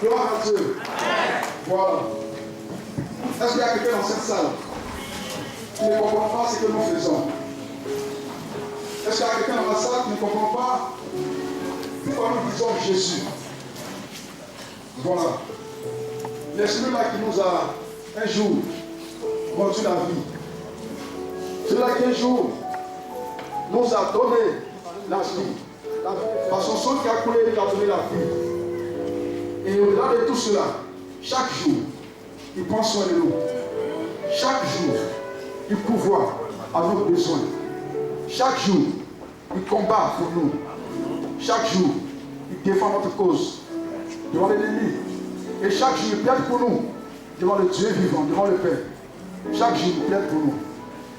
Gloire à Dieu. Voilà. Est-ce qu'il y a quelqu'un dans cette salle qui ne comprend pas ce que nous faisons? Est-ce qu'il y a quelqu'un dans la salle qui ne comprend pas pourquoi nous disons Jésus? Voilà. L'Esprit-là qui nous a un jour rendu la vie. Celui-là qui un jour nous a donné la vie. Par son sang qui a coulé, il a donné la vie. Et au-delà de tout cela, chaque jour, il prend soin de nous. Chaque jour, il pourvoit à nos besoins. Chaque jour, il combat pour nous. Chaque jour, il défend notre cause devant l'ennemi. Et chaque jour, il plaide pour nous devant le Dieu vivant, devant le Père. Chaque jour, il plaide pour nous.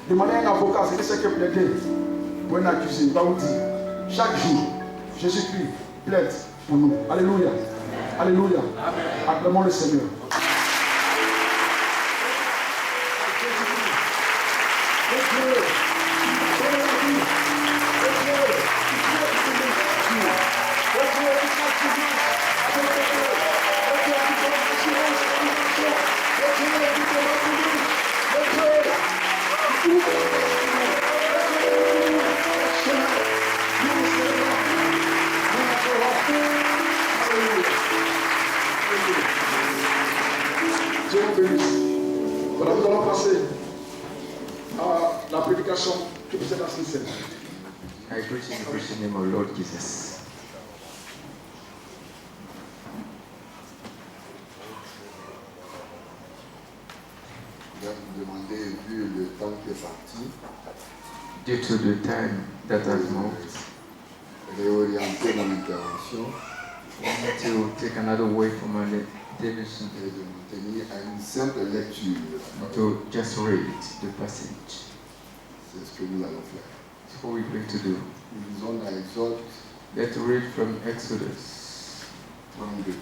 Demandez à un avocat, c'est ce que plaider pour un accusé. Il va vous dire, chaque jour, Jésus-Christ plaide pour nous. Alléluia. Alléluia. Acclamons le Seigneur. Dieu vous bénisse. Voilà, nous allons passer à la prédication que vous êtes assistés. I preach in the Christian name of Lord Jesus. Je vais vous demander, vu le temps qui est parti, Due to the time that has moved, réorienter mon intervention I need to take another way from my intervention et de me tenir à une simple lecture. to just read the passage. C'est ce que nous allons faire. That's what we're going to do. Nous lisons dans Exode Let's read from Exodus 32.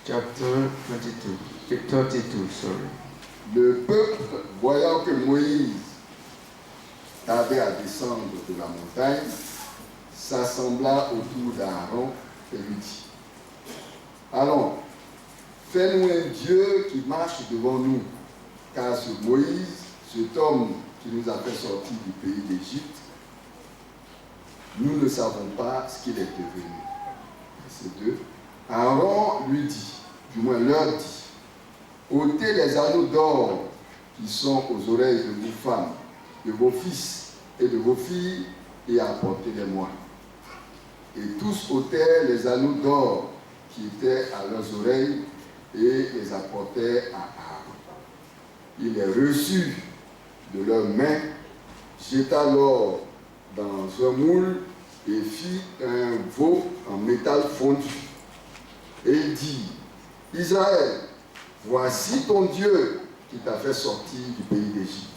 chapter 32, sorry. Le peuple, voyant que Moïse tardait à descendre de la montagne, s'assembla autour d'Aaron et lui dit, allons, fais-nous un Dieu qui marche devant nous, car ce Moïse, cet homme qui nous a fait sortir du pays d'Égypte, nous ne savons pas ce qu'il est devenu. Verset 2. Aaron lui dit, du moins leur dit, ôtez les anneaux d'or qui sont aux oreilles de vos femmes, de vos fils et de vos filles, et apportez-les-moi. Et tous ôtèrent les anneaux d'or qui étaient à leurs oreilles et les apportèrent à Aaron. Il les reçut de leurs mains, jeta l'or dans un moule et fit un veau en métal fondu. Et il dit, Israël, voici ton Dieu qui t'a fait sortir du pays d'Égypte.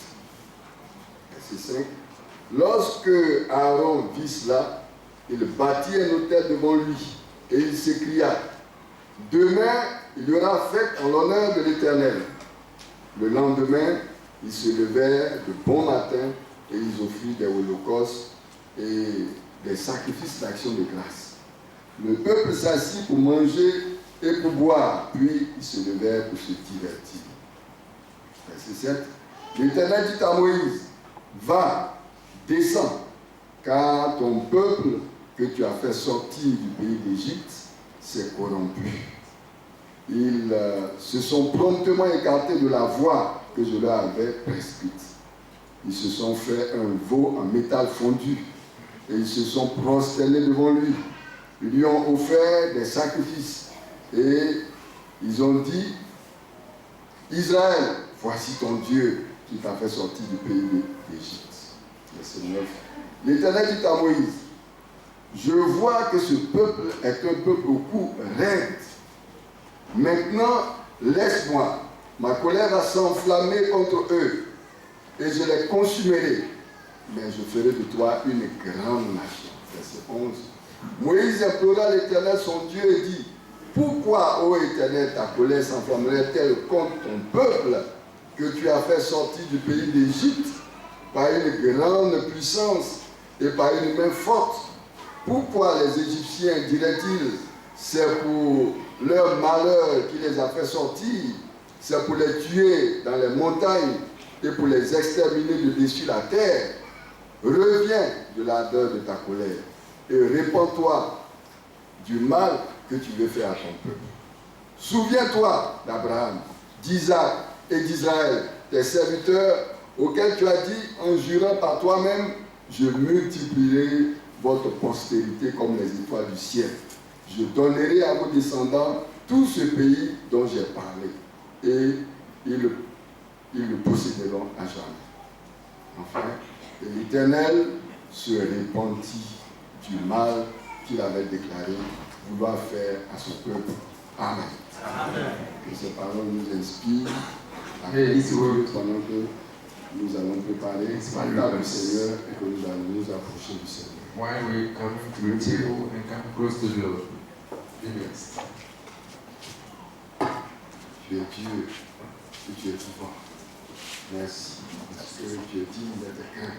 Verset 5. Lorsque Aaron vit cela, il bâtit un autel devant lui et il s'écria, demain il y aura fête en l'honneur de l'Éternel. Le lendemain, ils se levèrent de bon matin et ils offrirent des holocaustes et des sacrifices d'action de grâce. Le peuple s'assit pour manger et pour boire, puis ils se levèrent pour se divertir. Verset 7. L'Éternel dit à Moïse, va, descends, car ton peuple que tu as fait sortir du pays d'Égypte s'est corrompu. Ils se sont promptement écartés de la voie que je leur avais prescrite. Ils se sont fait un veau en métal fondu et ils se sont prosternés devant lui. Ils lui ont offert des sacrifices et ils ont dit, Israël, voici ton Dieu qui t'a fait sortir du pays d'Égypte. Verset 9. L'Éternel dit à Moïse, je vois que ce peuple est un peuple au cou raide. Maintenant, laisse-moi, ma colère va s'enflammer contre eux et je les consumerai, mais je ferai de toi une grande nation. Verset 11. Moïse implora l'Éternel son Dieu et dit, Pourquoi, ô Éternel, ta colère s'enflammerait-elle contre ton peuple que tu as fait sortir du pays d'Égypte par une grande puissance et par une main forte? Pourquoi les Égyptiens diraient-ils, c'est pour leur malheur qui les a fait sortir, c'est pour les tuer dans les montagnes et pour les exterminer de dessus la terre? Reviens de l'ardeur de ta colère et répands-toi du mal que tu veux faire à ton peuple. Souviens-toi d'Abraham, d'Isaac et d'Israël, tes serviteurs, auxquels tu as dit, en jurant par toi-même, je multiplierai votre postérité comme les étoiles du ciel. Je donnerai à vos descendants tout ce pays dont j'ai parlé, et ils le posséderont à jamais. Enfin, l'Éternel se répandit du mal qu'il avait déclaré vouloir faire à son peuple. Amen. Amen. Que ces paroles nous inspirent à Dieu pendant que nous allons préparer la table du Seigneur et que nous allons nous approcher du Seigneur. While we come to the table and come close to the Lord, be blessed. Tu es Dieu et tu es vivant. Merci parce que tu es digne d'être craint.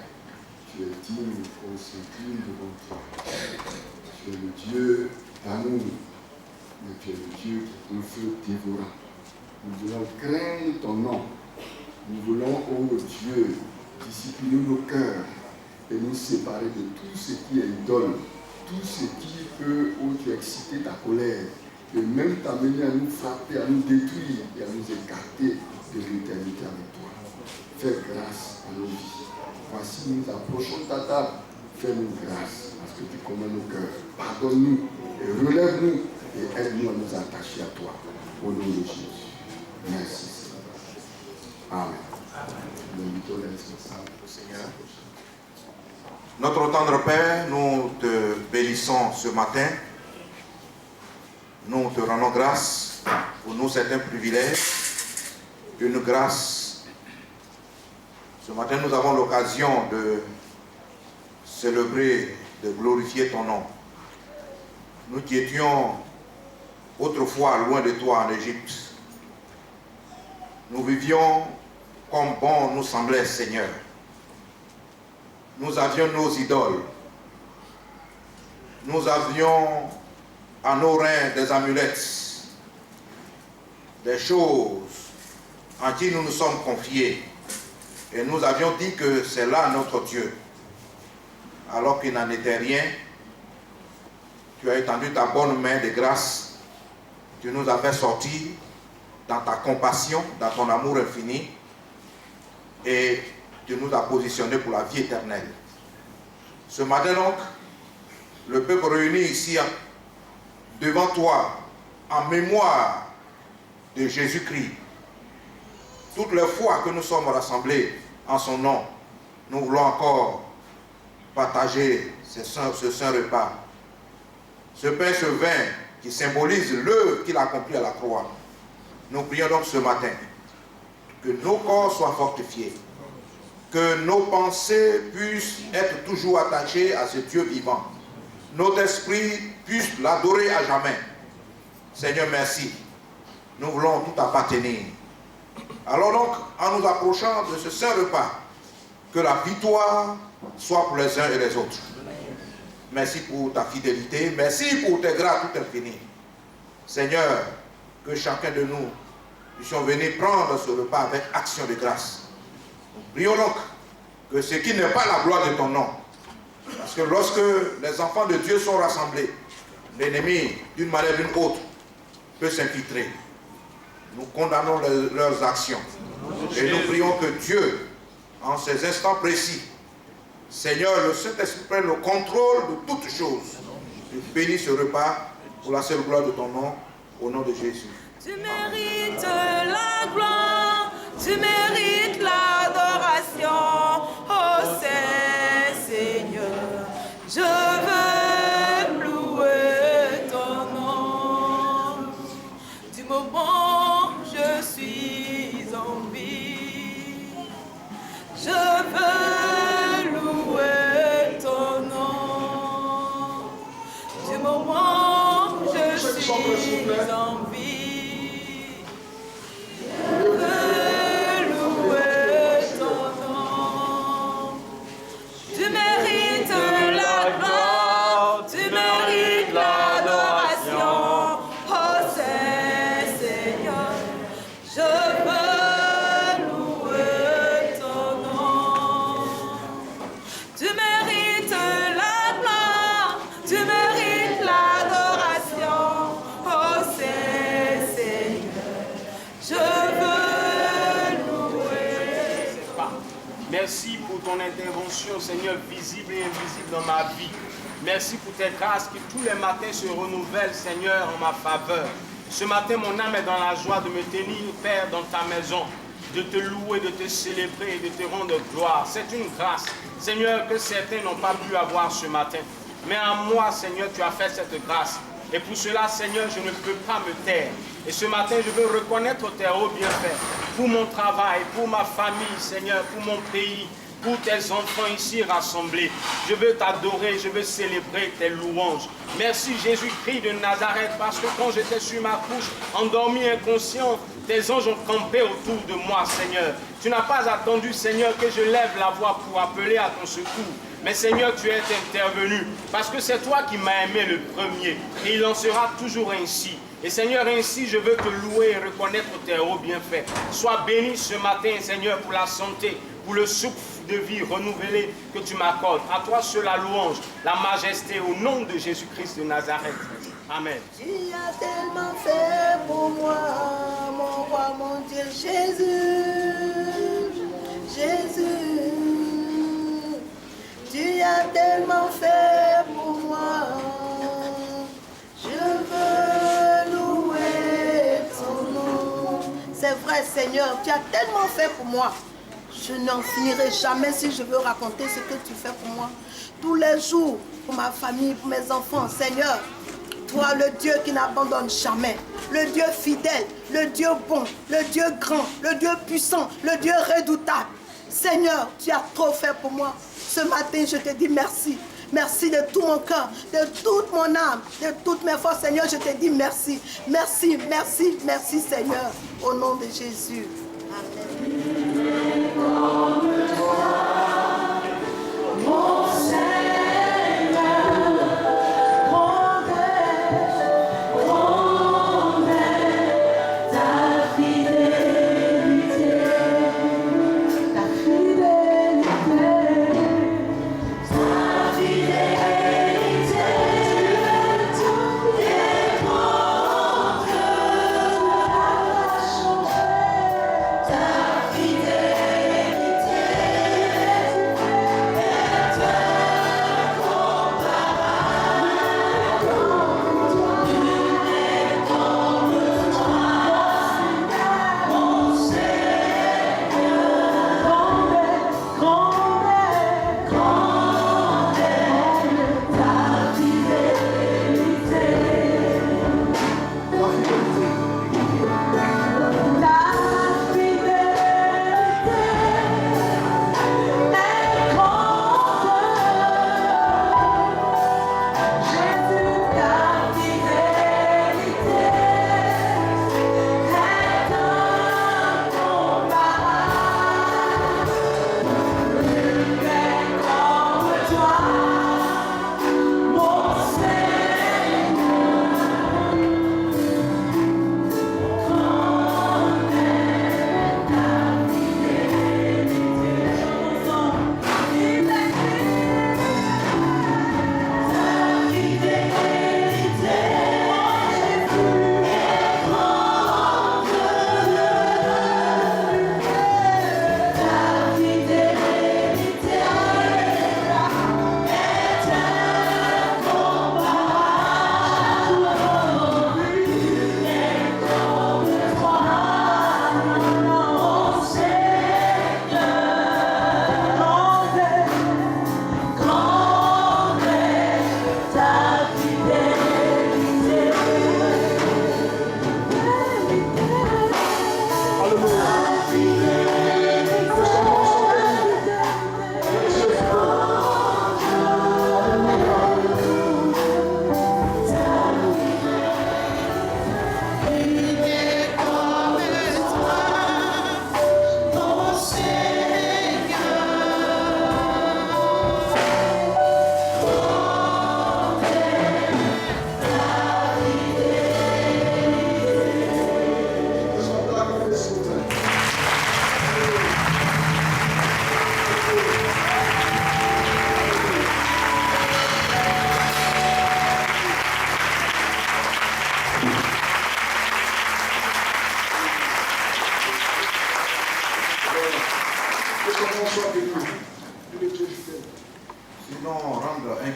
Tu es digne qu'on s'incline devant toi. Tu es le Dieu d'amour, mais tu es le Dieu qui est un feu dévorant. Nous voulons craindre ton nom. Nous voulons, ô Dieu, discipliner nos cœurs et nous séparer de tout ce qui est idole, tout ce qui peut, ô Dieu, exciter ta colère et même t'amener à nous frapper, à nous détruire et à nous écarter de l'éternité avec toi. Fais grâce à nos vies. Voici, nous approchons ta table. Fais-nous grâce parce que tu connais nos cœurs. Pardonne-nous et relève-nous et aide-nous à nous attacher à toi. Au nom de Jésus. Merci Seigneur. Amen. Nous invitons les responsables au Seigneur. Notre tendre Père, nous te bénissons ce matin. Nous te rendons grâce pour nous certains privilèges, une grâce. Ce matin, nous avons l'occasion de célébrer, de glorifier ton nom. Nous qui étions autrefois loin de toi en Égypte, nous vivions comme bon nous semblait, Seigneur. Nous avions nos idoles. Nous avions à nos reins des amulettes, des choses en qui nous nous sommes confiés. Et nous avions dit que c'est là notre Dieu. Alors qu'il n'en était rien, tu as étendu ta bonne main de grâce. Tu nous as fait sortir dans ta compassion, dans ton amour infini. Et tu nous as positionnés pour la vie éternelle. Ce matin donc, le peuple réuni ici devant toi, en mémoire de Jésus-Christ, toutes les fois que nous sommes rassemblés en son nom, nous voulons encore partager ce saint repas. Ce pain, ce vin qui symbolise l'œuvre qu'il a accomplie à la croix. Nous prions donc ce matin que nos corps soient fortifiés, que nos pensées puissent être toujours attachées à ce Dieu vivant. Notre esprit puisse l'adorer à jamais. Seigneur, merci. Nous voulons tout appartenir. Alors donc, en nous approchant de ce saint repas, que la victoire soit pour les uns et les autres. Merci pour ta fidélité. Merci pour tes grâces tout infinies. Seigneur, que chacun de nous puissions venir prendre ce repas avec action de grâce. Nous prions donc que ce qui n'est pas la gloire de ton nom, parce que lorsque les enfants de Dieu sont rassemblés, l'ennemi, d'une manière ou d'une autre, peut s'infiltrer. Nous condamnons leurs actions. Et nous prions que Dieu, en ces instants précis, Seigneur, le Saint-Esprit prenne le contrôle de toutes choses. Et bénis ce repas pour la seule gloire de ton nom, au nom de Jésus. Tu mérites la gloire, tu mérites l'adoration, ô Seigneur. Je veux louer ton nom. Du moment où je suis en vie, je veux louer ton nom. Du moment où je suis ensemble, s'il vous plaît. Je veux louer ton nom. Tu mérites la gloire, tu mérites l'adoration. Oh Seigneur, je veux louer ton nom. Tu mérites la gloire, tu mérites l'adoration. Oh Seigneur, je veux louer. Merci pour ton intervention, Seigneur, visible et invisible dans ma vie. Merci pour tes grâces qui tous les matins se renouvellent, Seigneur, en ma faveur. Ce matin, mon âme est dans la joie de me tenir, Père, dans ta maison, de te louer, de te célébrer et de te rendre gloire. C'est une grâce, Seigneur, que certains n'ont pas pu avoir ce matin. Mais en moi, Seigneur, tu as fait cette grâce. Et pour cela, Seigneur, je ne peux pas me taire. Et ce matin, je veux reconnaître tes hauts bienfaits pour mon travail, pour ma famille, Seigneur, pour mon pays, pour tes enfants ici rassemblés. Je veux t'adorer, je veux célébrer tes louanges. Merci Jésus-Christ de Nazareth, parce que quand j'étais sur ma couche, endormi, inconscient, tes anges ont campé autour de moi, Seigneur. Tu n'as pas attendu, Seigneur, que je lève la voix pour appeler à ton secours. Mais Seigneur, tu es intervenu, parce que c'est toi qui m'as aimé le premier. Et il en sera toujours ainsi. Et Seigneur, ainsi je veux te louer et reconnaître tes hauts bienfaits. Sois béni ce matin, Seigneur, pour la santé, pour le souffle de vie renouvelé que tu m'accordes. À toi seul la louange, la majesté, au nom de Jésus-Christ de Nazareth. Amen. Tu as tellement fait pour moi, mon roi, mon Dieu, Jésus, Jésus. Tu as tellement fait pour moi, je veux louer ton nom. C'est vrai, Seigneur, tu as tellement fait pour moi. Je n'en finirai jamais si je veux raconter ce que tu fais pour moi. Tous les jours, pour ma famille, pour mes enfants, Seigneur. Toi, le Dieu qui n'abandonne jamais, le Dieu fidèle, le Dieu bon, le Dieu grand, le Dieu puissant, le Dieu redoutable. Seigneur, tu as trop fait pour moi. Ce matin, je te dis merci. Merci de tout mon cœur, de toute mon âme, de toutes mes forces, Seigneur, je te dis merci. Merci, merci, merci, Seigneur, au nom de Jésus. Amen. Mon Seigneur, ta fidélité, ta fidélité, ta fidélité, démontre ta fidélité.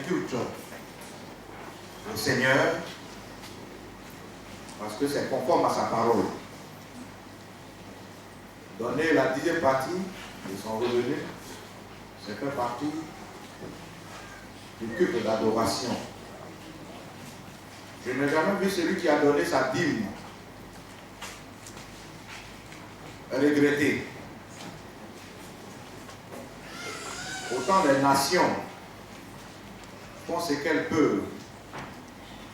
culte au Seigneur parce que c'est conforme à sa parole. Donner la 10e partie de son revenu, c'est faire partie du culte d'adoration. Je n'ai jamais vu celui qui a donné sa dîme regretter. Autant les nations font ce qu'elles peuvent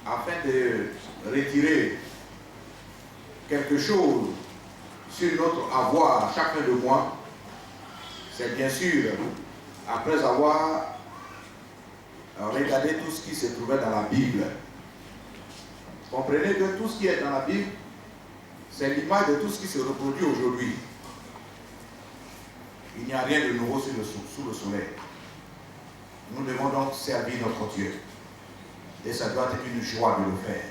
afin de retirer quelque chose sur notre avoir chaque fin de mois, c'est bien sûr après avoir regardé tout ce qui se trouvait dans la Bible. Comprenez que tout ce qui est dans la Bible, c'est l'image de tout ce qui se reproduit aujourd'hui. Il n'y a rien de nouveau sous le soleil. Nous devons donc servir notre Dieu. Et ça doit être une joie de le faire.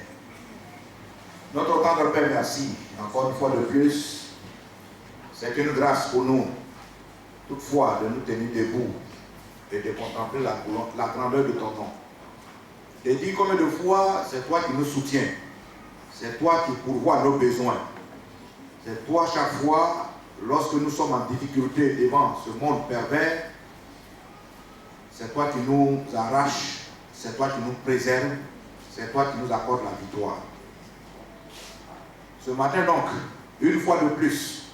Notre tendre Père, merci. Encore une fois de plus, c'est une grâce pour nous, toutefois, de nous tenir debout et de contempler la grandeur de ton nom. De dire combien de fois c'est toi qui nous soutiens. C'est toi qui pourvois nos besoins. C'est toi chaque fois, lorsque nous sommes en difficulté devant ce monde pervers, c'est toi qui nous arraches, c'est toi qui nous préserves, c'est toi qui nous apporte la victoire. Ce matin donc, une fois de plus,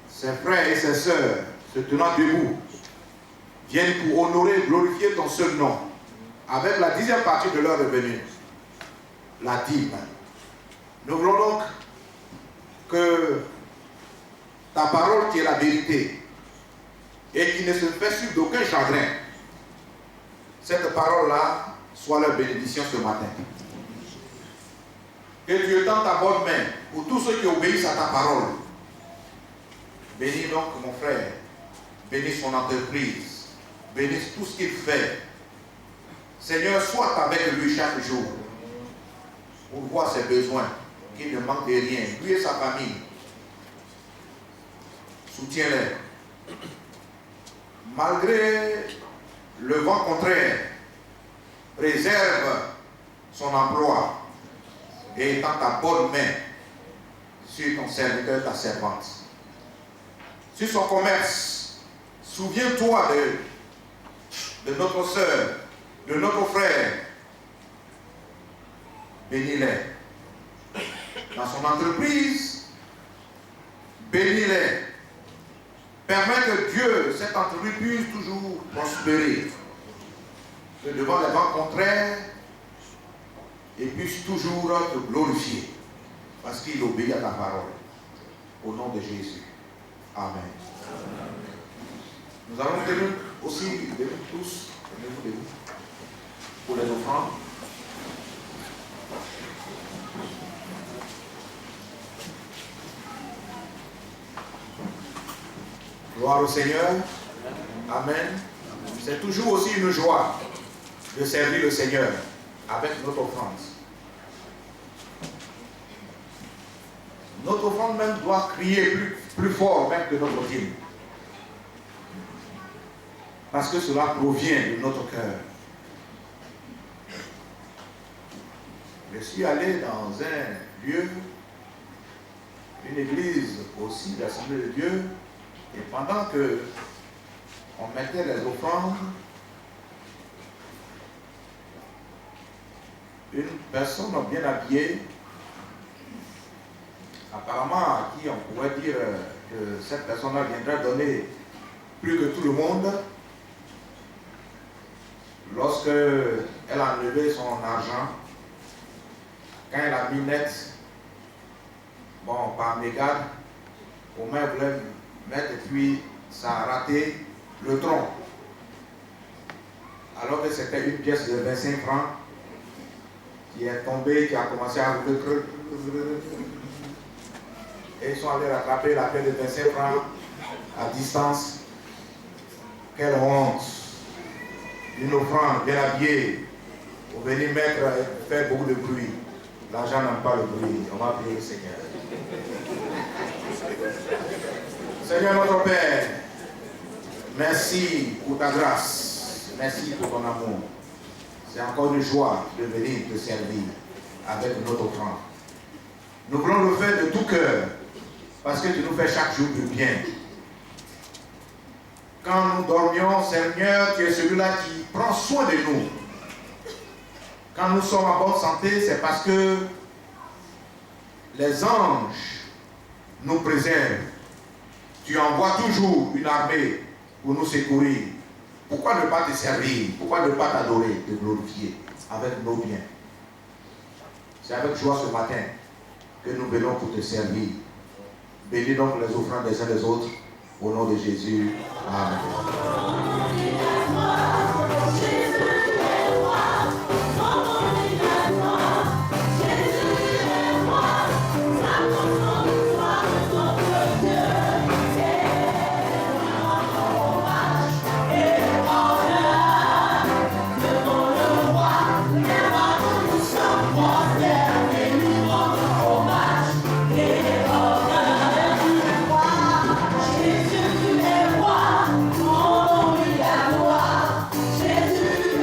ses frères et ses sœurs, se tenant debout, viennent pour honorer et glorifier ton seul nom, avec la 10e partie de leur revenu, la dîme. Nous voulons donc que ta parole qui est la vérité et qui ne se fait suivre d'aucun chagrin, cette parole-là soit leur bénédiction ce matin. Que Dieu tende ta bonne main pour tous ceux qui obéissent à ta parole. Bénis donc mon frère, bénis son entreprise, bénis tout ce qu'il fait. Seigneur, sois avec lui chaque jour pour voir ses besoins, qu'il ne manque de rien, lui et sa famille. Soutiens-les. Malgré le vent contraire, préserve son emploi et étends ta bonne main sur ton serviteur, ta servante. Sur son commerce, souviens-toi de notre soeur, de notre frère. Bénis-les. Dans son entreprise, bénis-les. Permets que Dieu, cette entreprise, puisse toujours prospérer. Que devant les vents contraires, il puisse toujours te glorifier. Parce qu'il obéit à ta parole. Au nom de Jésus. Amen. Nous allons tenir aussi, tous, pour les offrandes. Gloire au Seigneur. Amen. C'est toujours aussi une joie de servir le Seigneur avec notre offrande. Notre offrande même doit crier plus fort même que notre dîme. Parce que cela provient de notre cœur. Je suis allé dans un lieu, une église aussi, l'Assemblée de Dieu, et pendant que on mettait les offrandes, une personne bien habillée, apparemment à qui on pourrait dire que cette personne-là viendrait donner plus que tout le monde, lorsque elle a enlevé son argent, quand elle a mis net, bon, par mégarde, au moins elle voulait mettre et puis ça a raté le tronc. Alors que c'était une pièce de 25 francs qui est tombée, qui a commencé à rouler. Et ils sont allés rattraper la pièce de 25 francs à distance. Quelle honte! Une offrande bien habillée pour venir mettre et faire beaucoup de bruit. L'argent n'aime pas le bruit. On va prier le Seigneur. Seigneur notre Père, merci pour ta grâce. Merci pour ton amour. C'est encore une joie de venir te servir avec notre offrande. Nous voulons le faire de tout cœur parce que tu nous fais chaque jour du bien. Quand nous dormions, Seigneur, tu es celui-là qui prend soin de nous. Quand nous sommes en bonne santé, c'est parce que les anges nous préservent. Tu envoies toujours une armée pour nous secourir. Pourquoi ne pas te servir? Pourquoi ne pas t'adorer, te glorifier avec nos biens? C'est avec joie ce matin que nous venons pour te servir. Bénis donc les offrandes des uns des autres. Au nom de Jésus. Amen. Jésus est roi, mon nom est la gloire. Jésus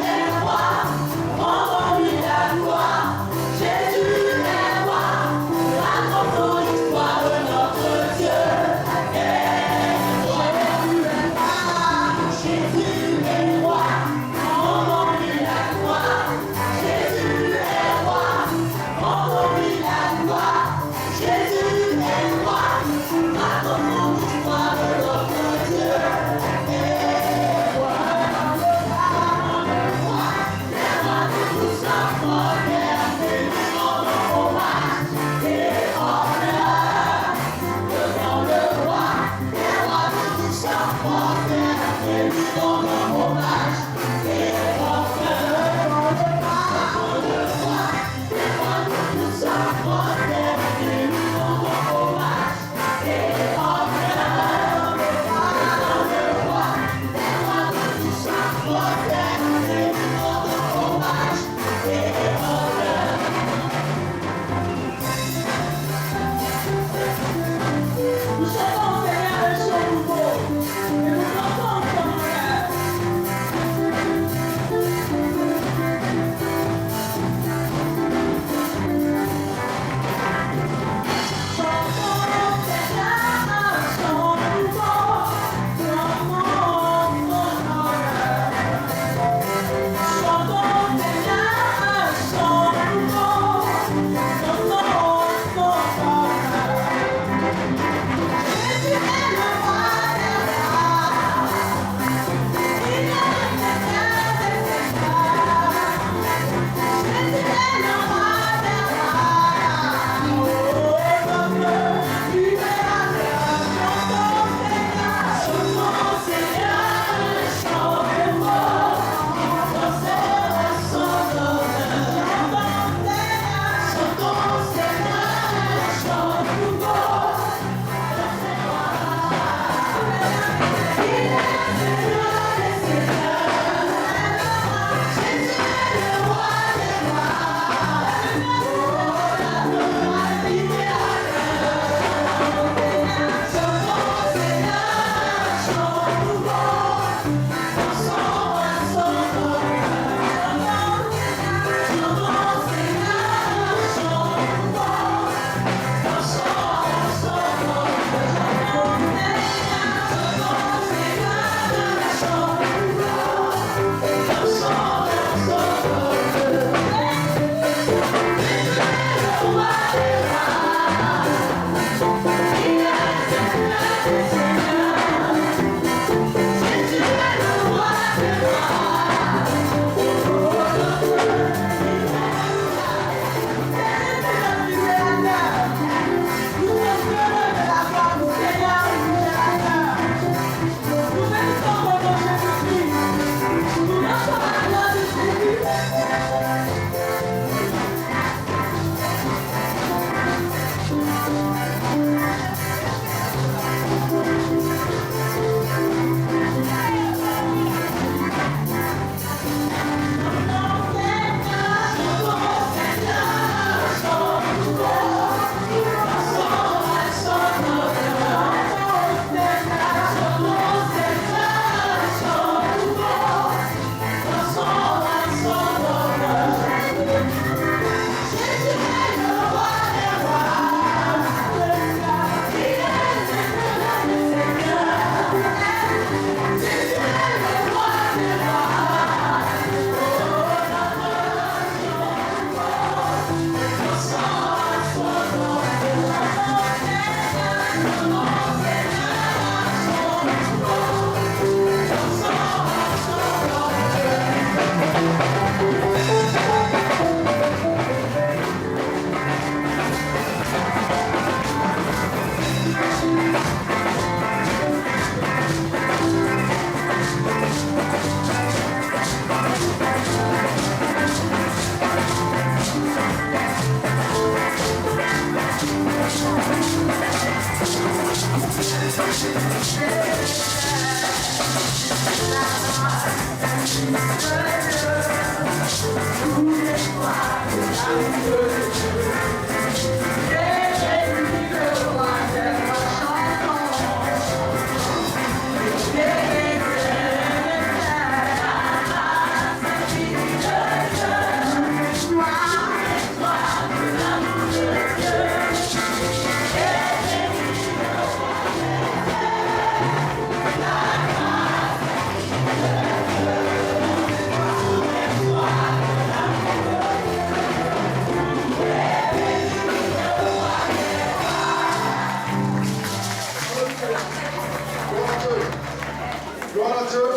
Gloire à Dieu.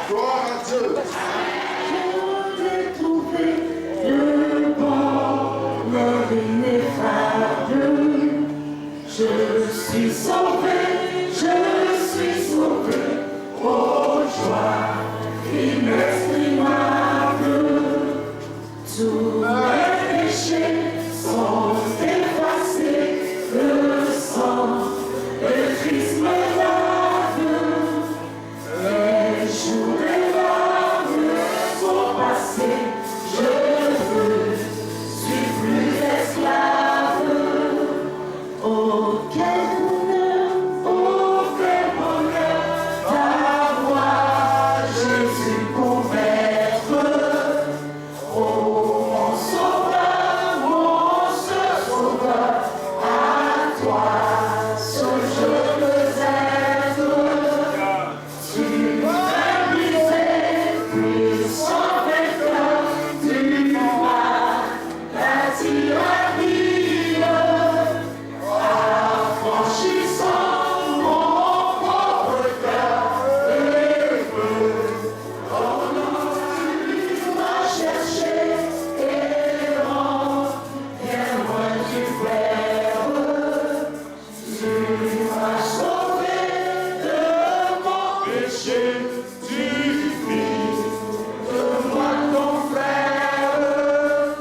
Gloire à Dieu. Je t'ai trouvé le bonheur ineffable. Je suis sauvé, oh joie inexprimable. Tous mes péchés sont effacés, le sang de Christ me lave. Les jours et larmes sont passés, je suis plus esclave. Oh quel bonheur d'avoir Jésus pour maître. Oh mon sauveur, à toi seul je veux être. Tu m'as brisé, puissant vainqueur, tu m'as bâti la vie, affranchissant mon pauvre cœur heureux. Oh non, tu m'as cherché, errant, bien loin du Père. Tu m'as sauvé de mon péché, tu fis de moi ton frère.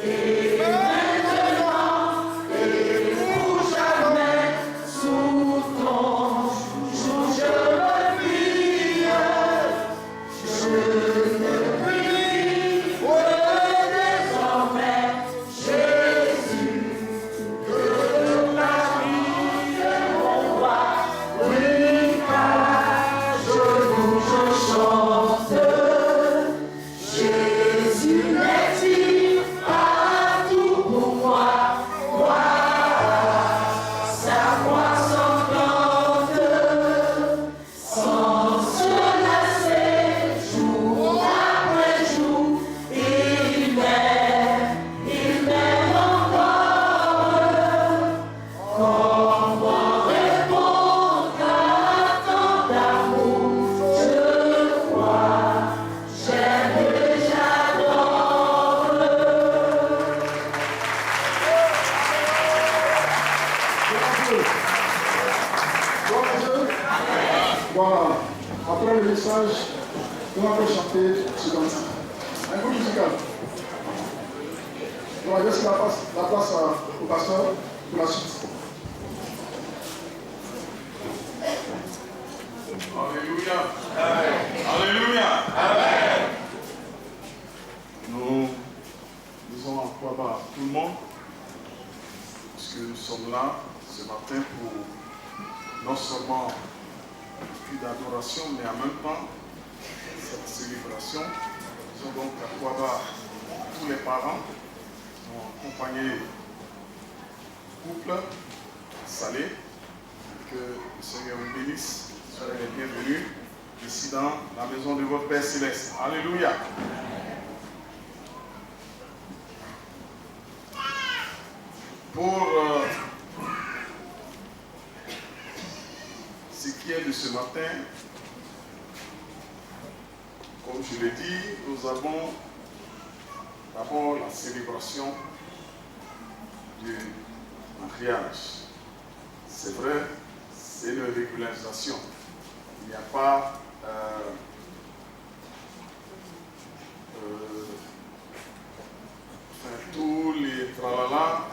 Et maintenant, et pour jamais, sous ton joug je me plie. Je ne prie que désormais, Jésus, que ta vie est mon roi. Oui, car je chante. Jésus n'est-il pas tout pour moi? Sa voix sanglante, sans se lasser, jour après jour, il m'aime encore. Comment répondre à tant d'amour? Je crois, j'aime et j'adore. Gloire à Dieu. Voilà. Après le message, on va chanter ce cantique. Un groupe musical. On va laisser la place au pasteur pour la suite. Alléluia. Alléluia. Amen. Nous disons encore à tout le monde, parce que nous sommes là ce matin pour non seulement une d'adoration, mais en même temps cette célébration. Nous disons donc à Kouaba tous les parents qui ont accompagné le couple Salé. Que le Seigneur vous bénisse. Soyez les bienvenus ici dans la maison de votre Père Céleste. Alléluia. Pour ce qui est de ce matin, comme je l'ai dit, nous avons d'abord la célébration du mariage. C'est vrai, c'est une régularisation. Il n'y a pas tous les tralala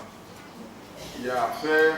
qu'il y a à faire